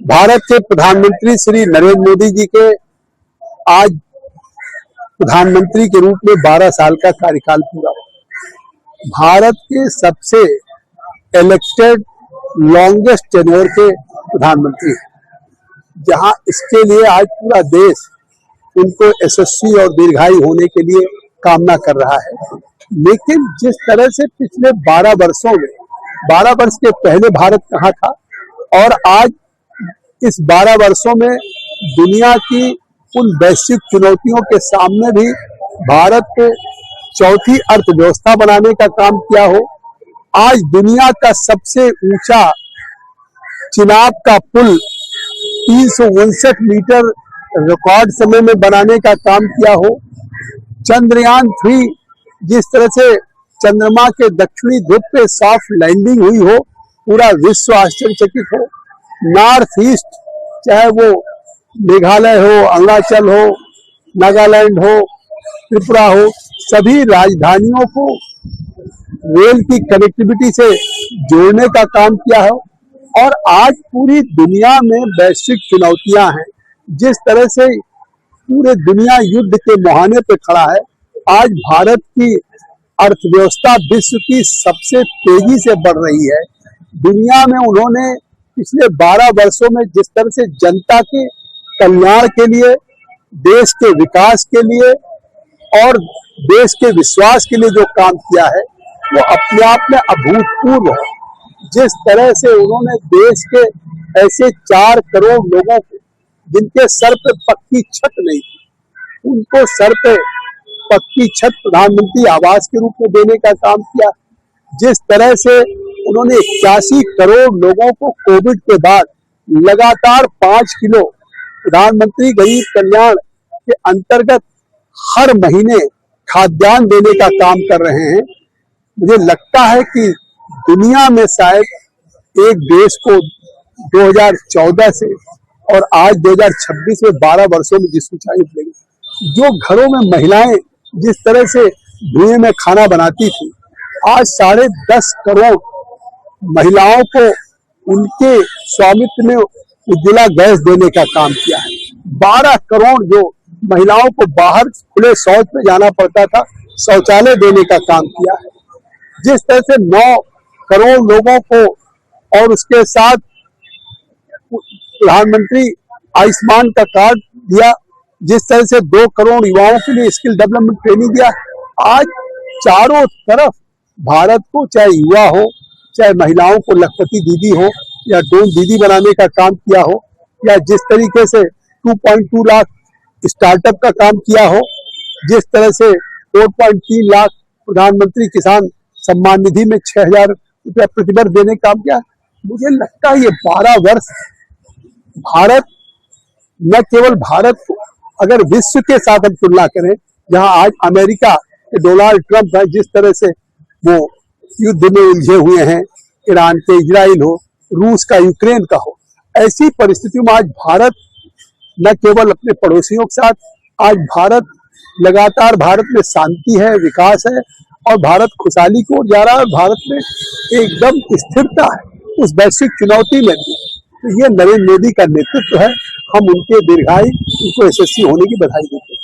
भारत के प्रधानमंत्री श्री नरेंद्र मोदी जी के आज प्रधानमंत्री के रूप में 12 साल का कार्यकाल पूरा हुआ। भारत के सबसे इलेक्टेड लॉन्गेस्ट टेन्योर के प्रधानमंत्री हैं, जहां इसके लिए आज पूरा देश उनको यशस्वी और दीर्घायु होने के लिए कामना कर रहा है। लेकिन जिस तरह से पिछले 12 वर्षों में 12 वर्ष के पहले भारत कहाँ था और आज इस 12 वर्षों में दुनिया की उन वैश्विक चुनौतियों के सामने भी भारत को चौथी अर्थव्यवस्था बनाने का काम किया हो, आज दुनिया का सबसे ऊंचा चिनाब का पुल 359 मीटर रिकॉर्ड समय में बनाने का काम किया हो, चंद्रयान 3 जिस तरह से चंद्रमा के दक्षिणी ध्रुव पे सॉफ्ट लैंडिंग हुई हो, पूरा विश्व आश्चर्यचकित हो। नॉर्थ ईस्ट चाहे वो मेघालय हो, अरुणाचल हो, नागालैंड हो, त्रिपुरा हो, सभी राजधानियों को रेल की कनेक्टिविटी से जोड़ने का काम किया है। और आज पूरी दुनिया में वैश्विक चुनौतियां हैं, जिस तरह से पूरे दुनिया युद्ध के मुहाने पे खड़ा है, आज भारत की अर्थव्यवस्था विश्व की सबसे तेजी से बढ़ रही है। दुनिया में उन्होंने पिछले 12 वर्षों में जिस तरह से जनता के कल्याण के लिए, देश के विकास के लिए और देश के विश्वास के लिए जो काम किया है, वो अपने आप में अभूतपूर्व है। जिस तरह से उन्होंने देश के ऐसे 4 करोड़ लोगों को जिनके सर पे पक्की छत नहीं थी, उनको सर पे पक्की छत प्रधानमंत्री आवास के रूप में देने का काम किया। जिस तरह से उन्होंने 81 करोड़ लोगों को कोविड के बाद लगातार 5 किलो प्रधानमंत्री गरीब कल्याण के अंतर्गत हर महीने खाद्यान्न देने का काम कर रहे हैं। मुझे लगता है कि दुनिया में शायद एक देश को 2014 से और आज 2026 में 12 वर्षों में जिस ऊंचाई मिलेगी, जो घरों में महिलाएं जिस तरह से धुएं में खाना बनाती थी, आज 10.5 करोड़ महिलाओं को उनके स्वामित्व में उज्ज्वला गैस देने का काम किया है। 12 करोड़ जो महिलाओं को बाहर खुले शौच में जाना पड़ता था, शौचालय देने का काम किया है। जिस तरह से 9 करोड़ लोगों को और उसके साथ प्रधानमंत्री आयुष्मान का कार्ड दिया, जिस तरह से 2 करोड़ युवाओं के लिए स्किल डेवलपमेंट ट्रेनिंग दिया, आज चारों तरफ भारत को, चाहे युवा हो, चाहे महिलाओं को लखपति दीदी हो या ड्रोन दीदी बनाने का काम किया हो, या जिस तरीके से 2.2 लाख स्टार्टअप का काम किया हो, जिस तरह से 4.3 लाख प्रधानमंत्री किसान सम्मान निधि में 6,000 रुपया प्रतिवर्ष देने का काम किया। मुझे लगता है ये 12 वर्ष भारत, न केवल भारत को, अगर विश्व के साथ हम तुलना करें, जहां आज अमेरिका के डोनाल्ड ट्रंप है, जिस तरह से वो युद्ध में उलझे हुए हैं, ईरान के इजराइल हो, रूस का यूक्रेन का हो, ऐसी परिस्थितियों में आज भारत न केवल अपने पड़ोसियों के साथ, आज भारत लगातार, भारत में शांति है, विकास है और भारत खुशहाली को जा रहा है। भारत में एकदम स्थिरता है उस वैश्विक चुनौती में भी। तो ये नरेंद्र मोदी का नेतृत्व है। हम उनके दीर्घायु, उनको यशस्वी होने की बधाई देते हैं।